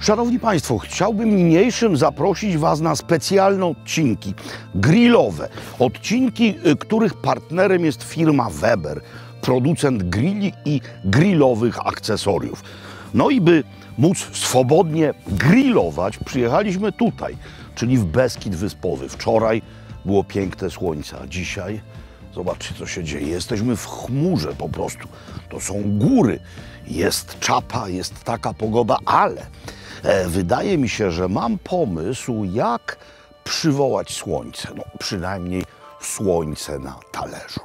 Szanowni Państwo, chciałbym niniejszym zaprosić Was na specjalne odcinki grillowe. Odcinki, których partnerem jest firma Weber, producent grilli i grillowych akcesoriów. No i by móc swobodnie grillować, przyjechaliśmy tutaj, czyli w Beskid Wyspowy. Wczoraj było piękne słońce, a dzisiaj zobaczcie, co się dzieje. Jesteśmy w chmurze po prostu. To są góry, jest czapa, jest taka pogoda, ale wydaje mi się, że mam pomysł, jak przywołać słońce. No, przynajmniej słońce na talerzu.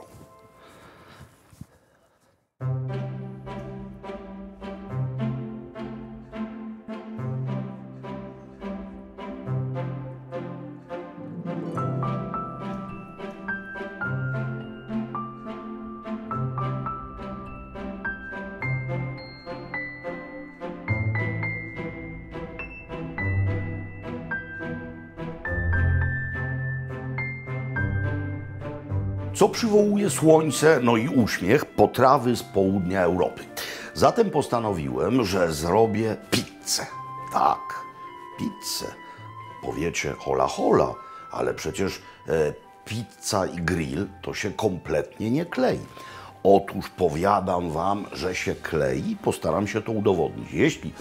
Co przywołuje słońce, no i uśmiech? Potrawy z południa Europy. Zatem postanowiłem, że zrobię pizzę. Tak, pizzę. Powiecie hola hola, ale przecież pizza i grill to się kompletnie nie klei. Otóż powiadam Wam, że się klei i postaram się to udowodnić. Jeśli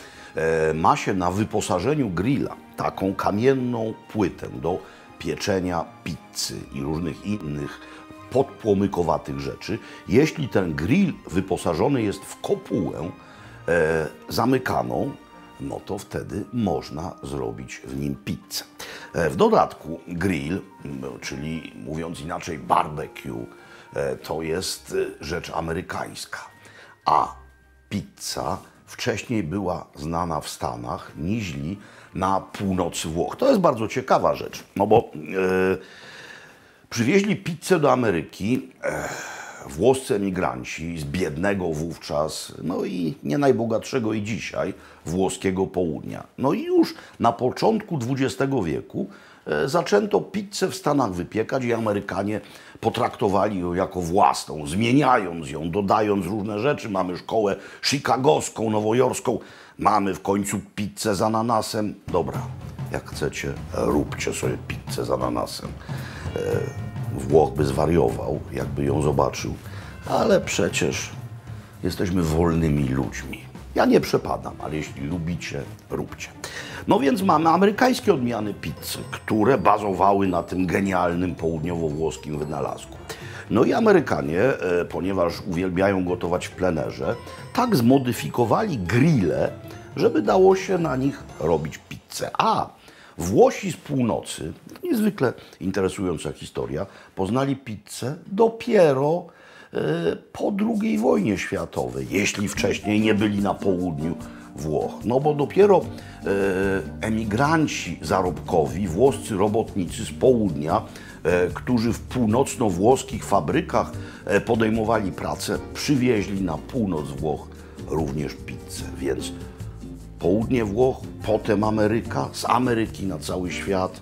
ma się na wyposażeniu grilla taką kamienną płytę do pieczenia pizzy i różnych innych podpłomykowatych rzeczy, jeśli ten grill wyposażony jest w kopułę zamykaną, no to wtedy można zrobić w nim pizzę. W dodatku grill, czyli mówiąc inaczej barbecue, to jest rzecz amerykańska, a pizza wcześniej była znana w Stanach niźli na północy Włoch. To jest bardzo ciekawa rzecz, no bo przywieźli pizzę do Ameryki włoscy emigranci z biednego wówczas, no i nie najbogatszego i dzisiaj, włoskiego południa. No i już na początku XX wieku zaczęto pizzę w Stanach wypiekać i Amerykanie potraktowali ją jako własną, zmieniając ją, dodając różne rzeczy. Mamy szkołę chicagowską, nowojorską, mamy w końcu pizzę z ananasem. Dobra, jak chcecie, róbcie sobie pizzę z ananasem. Włoch by zwariował, jakby ją zobaczył, ale przecież jesteśmy wolnymi ludźmi. Ja nie przepadam, ale jeśli lubicie, róbcie. No więc mamy amerykańskie odmiany pizzy, które bazowały na tym genialnym południowo-włoskim wynalazku. No i Amerykanie, ponieważ uwielbiają gotować w plenerze, tak zmodyfikowali grille, żeby dało się na nich robić pizzę. A Włosi z północy, niezwykle interesująca historia, poznali pizzę dopiero po II wojnie światowej, jeśli wcześniej nie byli na południu Włoch. No bo dopiero emigranci zarobkowi, włoscy robotnicy z południa, którzy w północno-włoskich fabrykach podejmowali pracę, przywieźli na północ Włoch również pizzę. Więc południe Włoch, potem Ameryka, z Ameryki na cały świat,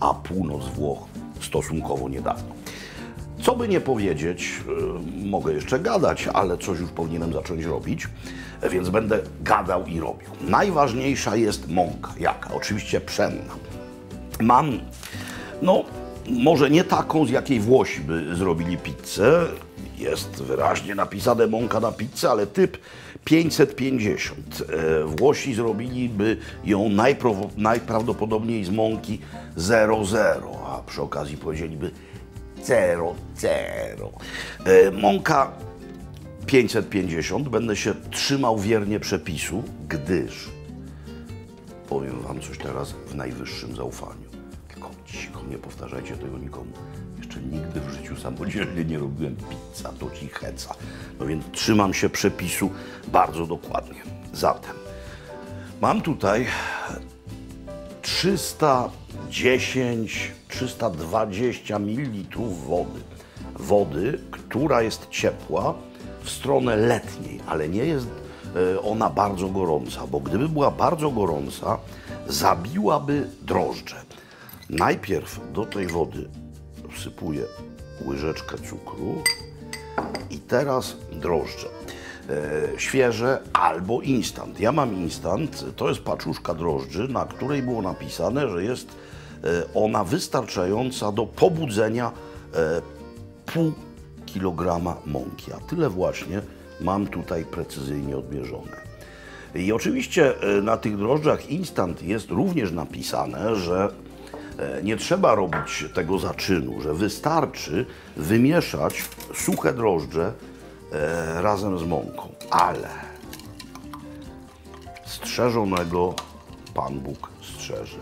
a północ Włoch stosunkowo niedawno. Co by nie powiedzieć, mogę jeszcze gadać, ale coś już powinienem zacząć robić, więc będę gadał i robił. Najważniejsza jest mąka. Jaka? Oczywiście pszenna. Mam, no, może nie taką, z jakiej Włosi by zrobili pizzę. Jest wyraźnie napisane mąka na pizzę, ale typ 550. Włosi zrobiliby ją najprawdopodobniej z mąki 00, a przy okazji powiedzieliby 00. Mąka 550. Będę się trzymał wiernie przepisu, gdyż powiem Wam coś teraz w najwyższym zaufaniu. Tylko cicho, nie powtarzajcie tego nikomu. Jeszcze nigdy w życiu samodzielnie nie robiłem pizza, to ci heca. No więc trzymam się przepisu bardzo dokładnie. Zatem mam tutaj 320 ml wody. Wody, która jest ciepła w stronę letniej, ale nie jest ona bardzo gorąca, bo gdyby była bardzo gorąca, zabiłaby drożdże. Najpierw do tej wody wsypuję łyżeczkę cukru i teraz drożdże. świeże albo instant. Ja mam instant, to jest paczuszka drożdży, na której było napisane, że jest ona wystarczająca do pobudzenia pół kilograma mąki. A tyle właśnie mam tutaj precyzyjnie odmierzone. I oczywiście na tych drożdżach instant jest również napisane, że nie trzeba robić tego zaczynu, że wystarczy wymieszać suche drożdże razem z mąką. Ale strzeżonego Pan Bóg strzeże.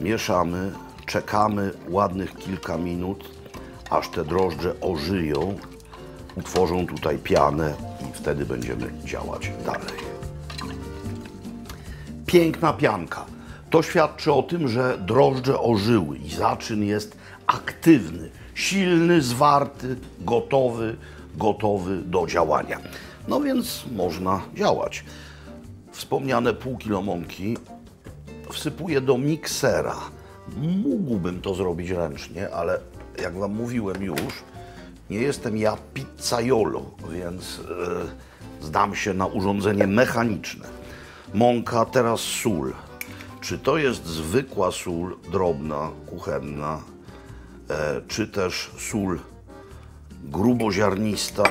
Mieszamy, czekamy ładnych kilka minut, aż te drożdże ożyją, utworzą tutaj pianę i wtedy będziemy działać dalej. Piękna pianka. To świadczy o tym, że drożdże ożyły i zaczyn jest aktywny, silny, zwarty, gotowy do działania. No więc można działać. Wspomniane pół kilo mąki wsypuję do miksera. Mógłbym to zrobić ręcznie, ale jak wam mówiłem już, nie jestem ja pizzaiolo, więc zdam się na urządzenie mechaniczne. Mąka, teraz sól. Czy to jest zwykła sól drobna, kuchenna, czy też sól gruboziarnista?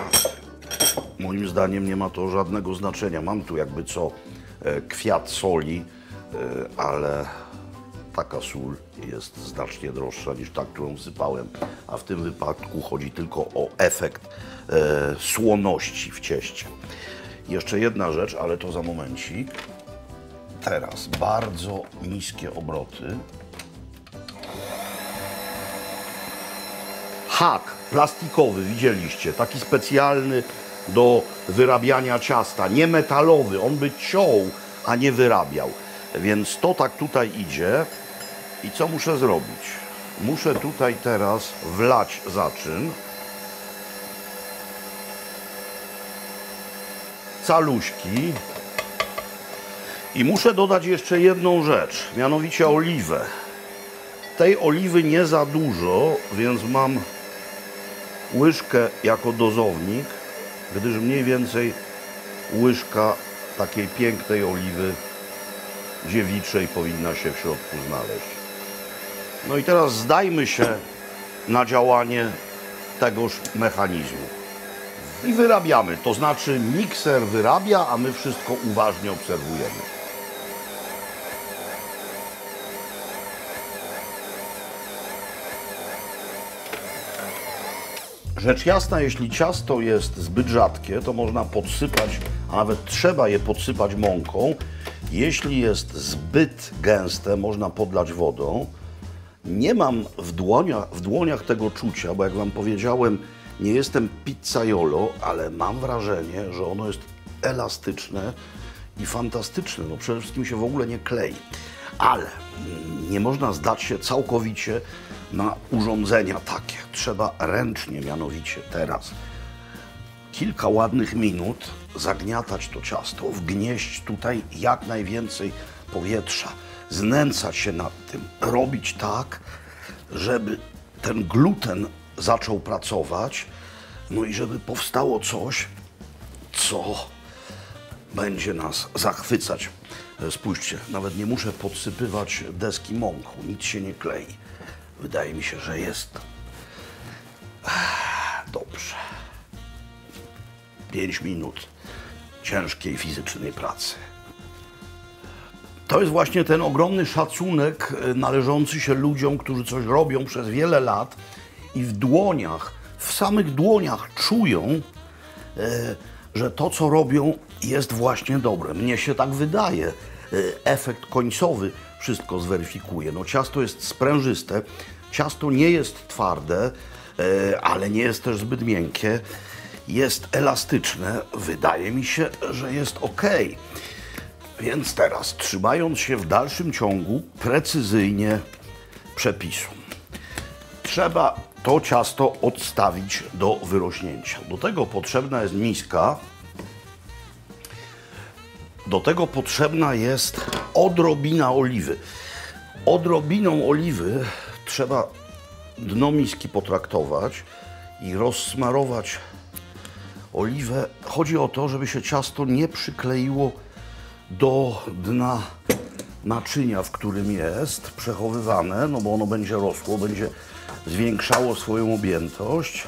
Moim zdaniem nie ma to żadnego znaczenia. Mam tu jakby co kwiat soli, ale taka sól jest znacznie droższa niż ta, którą wsypałem, a w tym wypadku chodzi tylko o efekt słoności w cieście. Jeszcze jedna rzecz, ale to za momencik. Teraz bardzo niskie obroty. Hak plastikowy, widzieliście, taki specjalny do wyrabiania ciasta, nie metalowy, on by ciął, a nie wyrabiał. Więc to tak tutaj idzie. I co muszę zrobić? Muszę tutaj teraz wlać zaczyn. Caluśki. I muszę dodać jeszcze jedną rzecz, mianowicie oliwę. Tej oliwy nie za dużo, więc mam łyżkę jako dozownik, gdyż mniej więcej łyżka takiej pięknej oliwy dziewiczej powinna się w środku znaleźć. No i teraz zdajmy się na działanie tegoż mechanizmu. I wyrabiamy, to znaczy mikser wyrabia, a my wszystko uważnie obserwujemy. Rzecz jasna, jeśli ciasto jest zbyt rzadkie, to można podsypać, a nawet trzeba je podsypać mąką. Jeśli jest zbyt gęste, można podlać wodą. Nie mam w dłoniach tego czucia, bo jak wam powiedziałem, nie jestem pizzaiolo, ale mam wrażenie, że ono jest elastyczne i fantastyczne. No przede wszystkim się w ogóle nie klei. Ale nie można zdać się całkowicie na urządzenia takie. Trzeba ręcznie, mianowicie teraz, kilka ładnych minut zagniatać to ciasto, wgnieść tutaj jak najwięcej powietrza, znęcać się nad tym, robić tak, żeby ten gluten zaczął pracować, no i żeby powstało coś, co będzie nas zachwycać. Spójrzcie, nawet nie muszę podsypywać deski mąką, nic się nie klei. Wydaje mi się, że jest dobrze. 5 minut ciężkiej fizycznej pracy. To jest właśnie ten ogromny szacunek należący się ludziom, którzy coś robią przez wiele lat i w dłoniach, w samych dłoniach czują, że to, co robią, jest właśnie dobre. Mnie się tak wydaje. Efekt końcowy wszystko zweryfikuje. No, ciasto jest sprężyste, ciasto nie jest twarde, ale nie jest też zbyt miękkie. Jest elastyczne. Wydaje mi się, że jest ok. Więc teraz, trzymając się w dalszym ciągu precyzyjnie przepisu, trzeba to ciasto odstawić do wyrośnięcia. Do tego potrzebna jest miska. Do tego potrzebna jest odrobina oliwy. Odrobiną oliwy trzeba dno miski potraktować i rozsmarować oliwę. Chodzi o to, żeby się ciasto nie przykleiło do dna naczynia, w którym jest przechowywane, no bo ono będzie rosło, będzie zwiększało swoją objętość.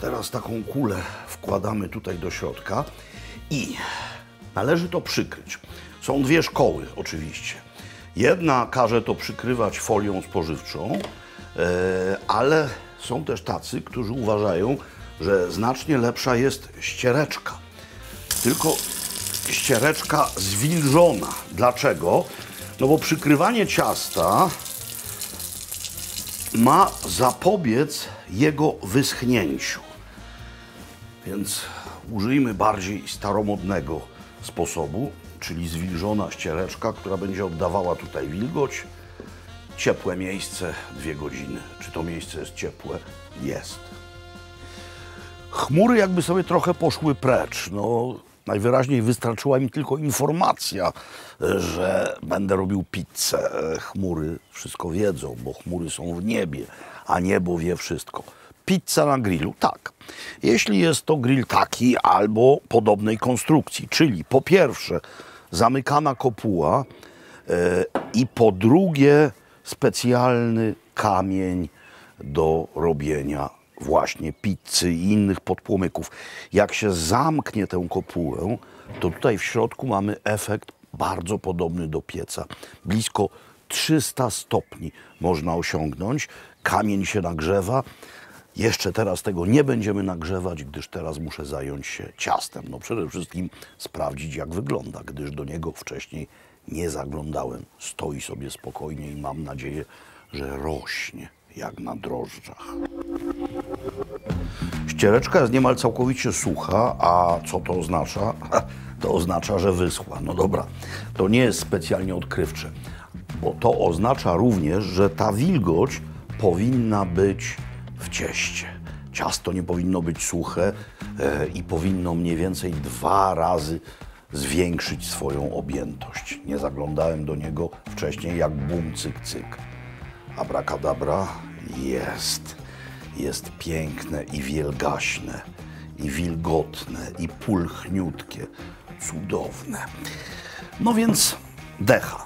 Teraz taką kulę wkładamy tutaj do środka i należy to przykryć. Są dwie szkoły oczywiście. Jedna każe to przykrywać folią spożywczą, ale są też tacy, którzy uważają, że znacznie lepsza jest ściereczka. Tylko ściereczka zwilżona. Dlaczego? No bo przykrywanie ciasta ma zapobiec jego wyschnięciu. Więc użyjmy bardziej staromodnego sposobu, czyli zwilżona ściereczka, która będzie oddawała tutaj wilgoć. Ciepłe miejsce, 2 godziny. Czy to miejsce jest ciepłe? Jest. Chmury jakby sobie trochę poszły precz. No, najwyraźniej wystarczyła mi tylko informacja, że będę robił pizzę. Chmury wszystko wiedzą, bo chmury są w niebie, a niebo wie wszystko. Pizza na grillu, tak. Jeśli jest to grill taki albo podobnej konstrukcji, czyli po pierwsze zamykana kopuła i po drugie specjalny kamień do robienia właśnie pizzy i innych podpłomyków. Jak się zamknie tę kopułę, to tutaj w środku mamy efekt bardzo podobny do pieca. Blisko 300 stopni można osiągnąć. Kamień się nagrzewa. Jeszcze teraz tego nie będziemy nagrzewać, gdyż teraz muszę zająć się ciastem. No przede wszystkim sprawdzić, jak wygląda, gdyż do niego wcześniej nie zaglądałem. Stoi sobie spokojnie i mam nadzieję, że rośnie jak na drożdżach. Ściereczka jest niemal całkowicie sucha, a co to oznacza? To oznacza, że wyschła. No dobra, to nie jest specjalnie odkrywcze, bo to oznacza również, że ta wilgoć powinna być w cieście. Ciasto nie powinno być suche i powinno mniej więcej 2 razy zwiększyć swoją objętość. Nie zaglądałem do niego wcześniej jak bum, cyk, cyk. Abracadabra, jest piękne i wielgaśne, i wilgotne, i pulchniutkie, cudowne. No więc decha.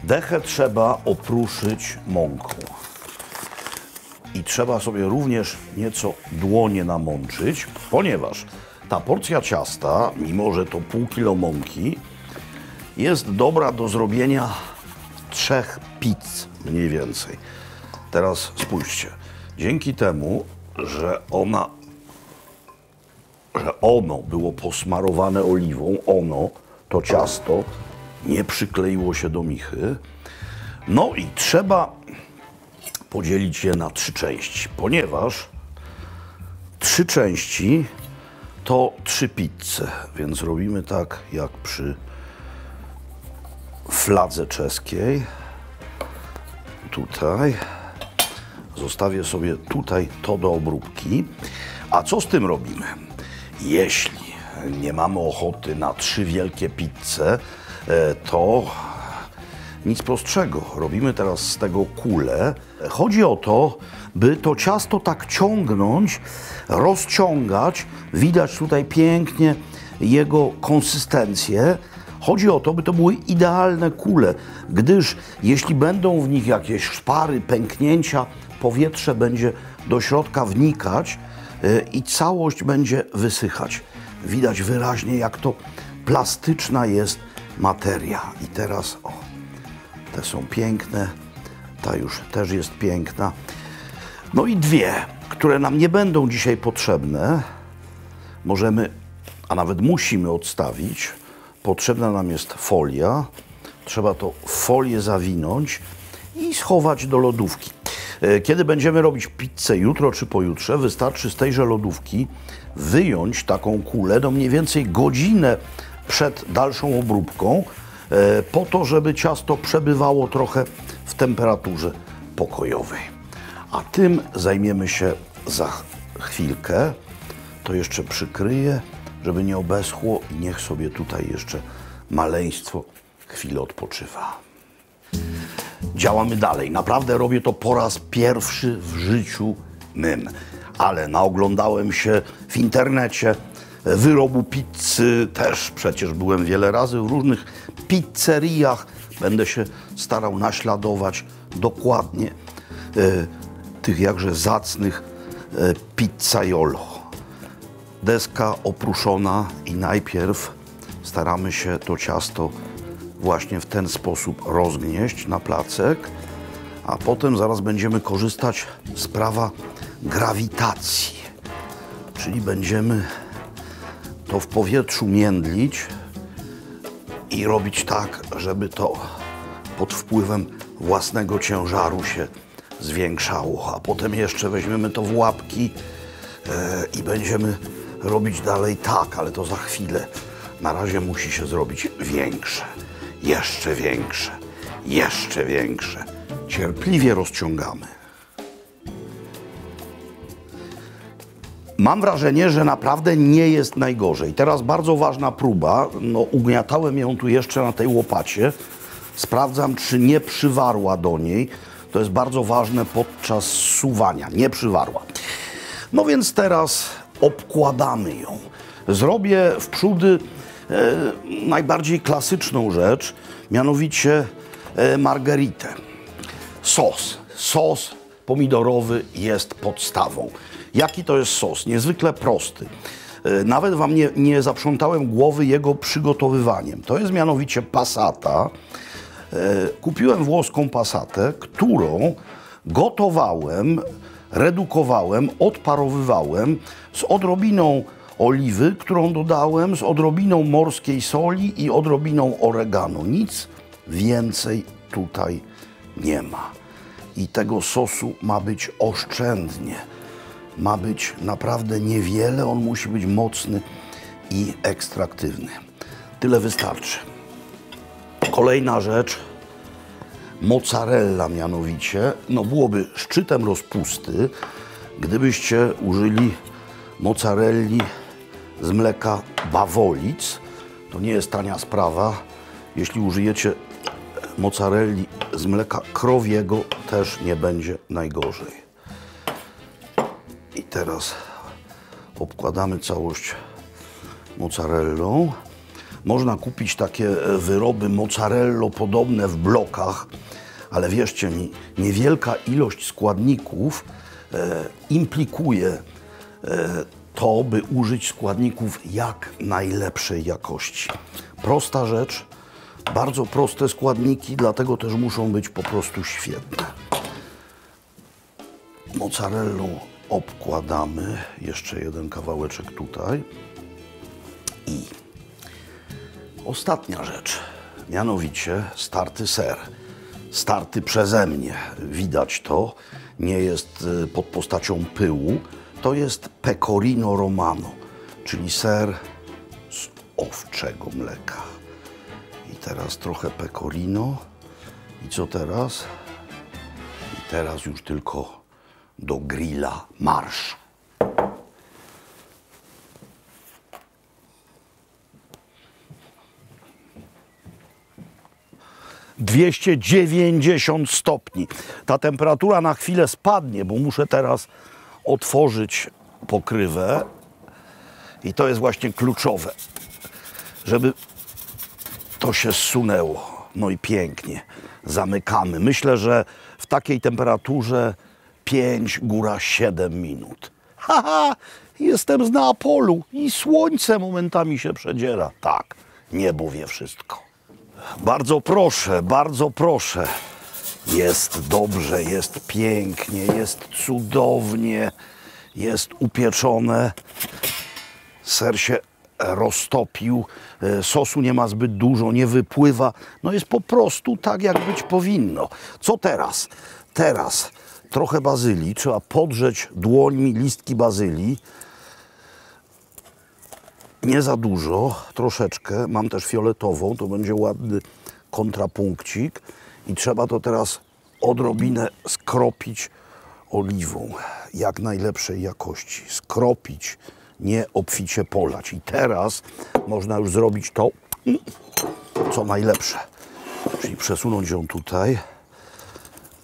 Dechę trzeba opruszyć mąką. I trzeba sobie również nieco dłonie namączyć, ponieważ ta porcja ciasta, mimo że to pół kilo mąki, jest dobra do zrobienia 3 pizz mniej więcej. Teraz spójrzcie, dzięki temu, że ono było posmarowane oliwą, to ciasto nie przykleiło się do michy. No i trzeba podzielić je na 3 części, ponieważ 3 części to 3 pizze, więc robimy tak jak przy fladze czeskiej. Tutaj zostawię sobie tutaj to do obróbki. A co z tym robimy? Jeśli nie mamy ochoty na 3 wielkie pizze, to nic prostszego. Robimy teraz z tego kulę. Chodzi o to, by to ciasto tak ciągnąć, rozciągać. Widać tutaj pięknie jego konsystencję. Chodzi o to, by to były idealne kule, gdyż jeśli będą w nich jakieś szpary, pęknięcia, powietrze będzie do środka wnikać i całość będzie wysychać. Widać wyraźnie, jak to plastyczna jest materia. I teraz, o, te są piękne, ta już też jest piękna. No i 2, które nam nie będą dzisiaj potrzebne, możemy, a nawet musimy odstawić. Potrzebna nam jest folia. Trzeba to w folię zawinąć i schować do lodówki. Kiedy będziemy robić pizzę jutro czy pojutrze, wystarczy z tejże lodówki wyjąć taką kulę do mniej więcej godzinę przed dalszą obróbką, po to, żeby ciasto przebywało trochę w temperaturze pokojowej. A tym zajmiemy się za chwilkę. To jeszcze przykryję, żeby nie obeschło i niech sobie tutaj jeszcze maleństwo chwilę odpoczywa. Działamy dalej. Naprawdę robię to po raz pierwszy w życiu mym. ale naoglądałem się w internecie wyrobu pizzy, też przecież byłem wiele razy w różnych pizzeriach. Będę się starał naśladować dokładnie tych jakże zacnych pizzaiolo. Deska oprószona i najpierw staramy się to ciasto właśnie w ten sposób rozgnieść na placek, a potem zaraz będziemy korzystać z prawa grawitacji, czyli będziemy to w powietrzu międlić i robić tak, żeby to pod wpływem własnego ciężaru się zwiększało, a potem jeszcze weźmiemy to w łapki i będziemy robić dalej tak, ale to za chwilę. Na razie musi się zrobić większe, jeszcze większe, jeszcze większe. Cierpliwie rozciągamy. Mam wrażenie, że naprawdę nie jest najgorzej. Teraz bardzo ważna próba. No, ugniatałem ją tu jeszcze na tej łopacie. Sprawdzam, czy nie przywarła do niej. To jest bardzo ważne podczas suwania. Nie przywarła. No więc teraz obkładamy ją. Zrobię wprzódy najbardziej klasyczną rzecz, mianowicie margheritę. Sos pomidorowy jest podstawą. Jaki to jest sos? Niezwykle prosty. Nawet wam nie zaprzątałem głowy jego przygotowywaniem. To jest mianowicie passata. Kupiłem włoską passatę, którą gotowałem, redukowałem, odparowywałem z odrobiną oliwy, którą dodałem, z odrobiną morskiej soli i odrobiną oregano. Nic więcej tutaj nie ma. I tego sosu ma być oszczędnie. Ma być naprawdę niewiele, on musi być mocny i ekstraktywny. Tyle wystarczy. Kolejna rzecz, mozzarella mianowicie. No byłoby szczytem rozpusty, gdybyście użyli mozzarelli z mleka bawolic. To nie jest tania sprawa. Jeśli użyjecie mozzarelli z mleka krowiego, też nie będzie najgorzej. I teraz obkładamy całość mozzarellą. Można kupić takie wyroby mozzarello podobne w blokach, ale wierzcie mi, niewielka ilość składników implikuje to, by użyć składników jak najlepszej jakości. Prosta rzecz, bardzo proste składniki, dlatego też muszą być po prostu świetne. Mozzarellą obkładamy, jeszcze jeden kawałeczek tutaj i ostatnia rzecz, mianowicie starty ser. Starty przeze mnie, widać to, nie jest pod postacią pyłu, to jest pecorino romano, czyli ser z owczego mleka. I teraz trochę pecorino i co teraz? I teraz już tylko do grilla marsz. ...290 stopni. Ta temperatura na chwilę spadnie, bo muszę teraz otworzyć pokrywę. I to jest właśnie kluczowe, żeby to się zsunęło. No i pięknie. Zamykamy. Myślę, że w takiej temperaturze 5, góra 7 minut. Haha, jestem z Neapolu i słońce momentami się przedziera. Tak, niebo wie wszystko. Bardzo proszę. Jest dobrze, jest pięknie, jest cudownie, jest upieczone. Ser się roztopił, sosu nie ma zbyt dużo, nie wypływa. No jest po prostu tak, jak być powinno. Co teraz? Teraz trochę bazylii, trzeba podrzeć dłońmi listki bazylii. Nie za dużo, troszeczkę. Mam też fioletową, to będzie ładny kontrapunkcik. I trzeba to teraz odrobinę skropić oliwą, jak najlepszej jakości. Skropić, nie obficie polać. I teraz można już zrobić to, co najlepsze. Czyli przesunąć ją tutaj,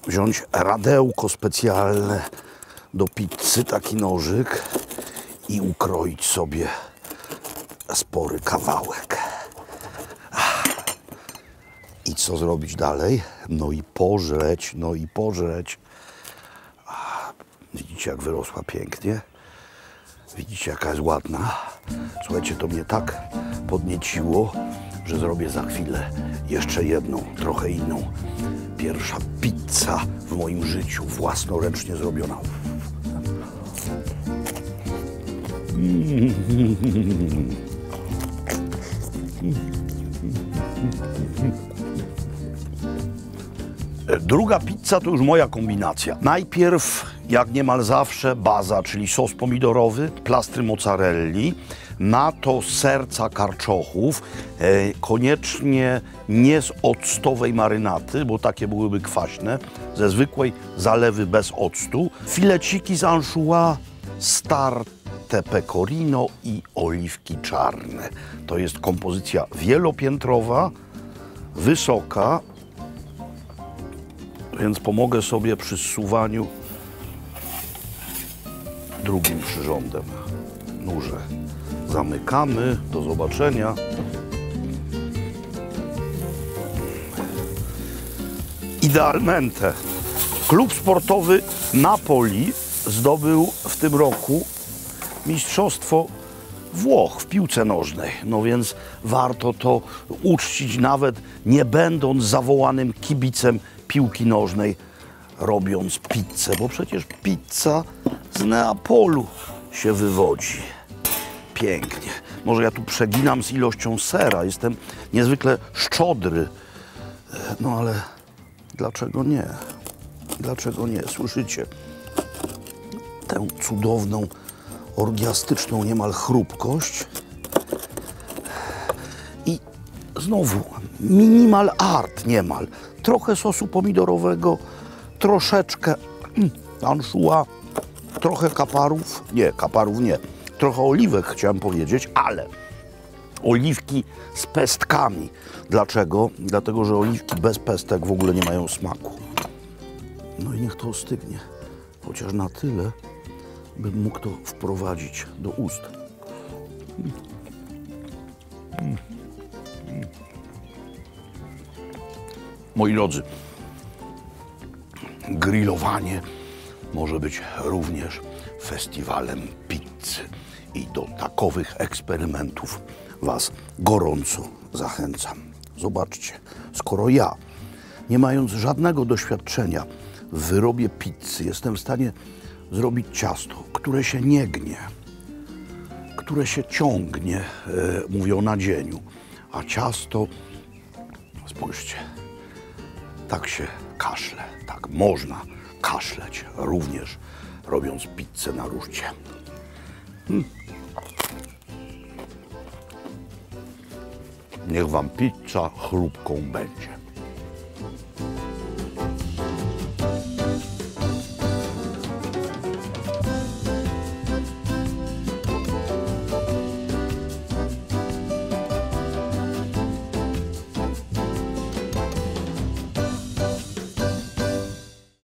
wziąć radełko specjalne, do pizzy taki nożyk i ukroić sobie spory kawałek. I co zrobić dalej? No i pożreć, no i pożreć. Widzicie, jak wyrosła pięknie? Widzicie, jaka jest ładna? Słuchajcie, to mnie tak podnieciło, że zrobię za chwilę jeszcze jedną, trochę inną. Pierwsza pizza w moim życiu, własnoręcznie zrobiona. Druga pizza to już moja kombinacja. Najpierw, jak niemal zawsze, baza, czyli sos pomidorowy, plastry mozzarelli, na to serca karczochów, koniecznie nie z octowej marynaty, bo takie byłyby kwaśne, ze zwykłej zalewy bez octu, fileciki z anchois, starte pecorino i oliwki czarne. To jest kompozycja wielopiętrowa, wysoka, więc pomogę sobie przy zsuwaniu drugim przyrządem. Nurze zamykamy. Do zobaczenia. Idealmente. Klub sportowy Napoli zdobył w tym roku mistrzostwo Włoch w piłce nożnej. No więc warto to uczcić, nawet nie będąc zawołanym kibicem piłki nożnej, robiąc pizzę, bo przecież pizza z Neapolu się wywodzi. Pięknie. Może ja tu przeginam z ilością sera, jestem niezwykle szczodry. No ale dlaczego nie? Dlaczego nie? Słyszycie tę cudowną, orgiastyczną niemal chrupkość? I znowu minimal art niemal. Trochę sosu pomidorowego, troszeczkę anchois, trochę kaparów nie, trochę oliwek chciałem powiedzieć, ale oliwki z pestkami. Dlaczego? Dlatego, że oliwki bez pestek w ogóle nie mają smaku. No i niech to ostygnie, chociaż na tyle, bym mógł to wprowadzić do ust. Moi drodzy, grillowanie może być również festiwalem pizzy i do takowych eksperymentów Was gorąco zachęcam. Zobaczcie, skoro ja, nie mając żadnego doświadczenia w wyrobie pizzy, jestem w stanie zrobić ciasto, które się nie gnie, które się ciągnie, mówię o nadzieniu, a ciasto, spójrzcie, tak się kaszle, tak można kaszleć, również robiąc pizzę na ruszcie. Niech Wam pizza chrupką będzie.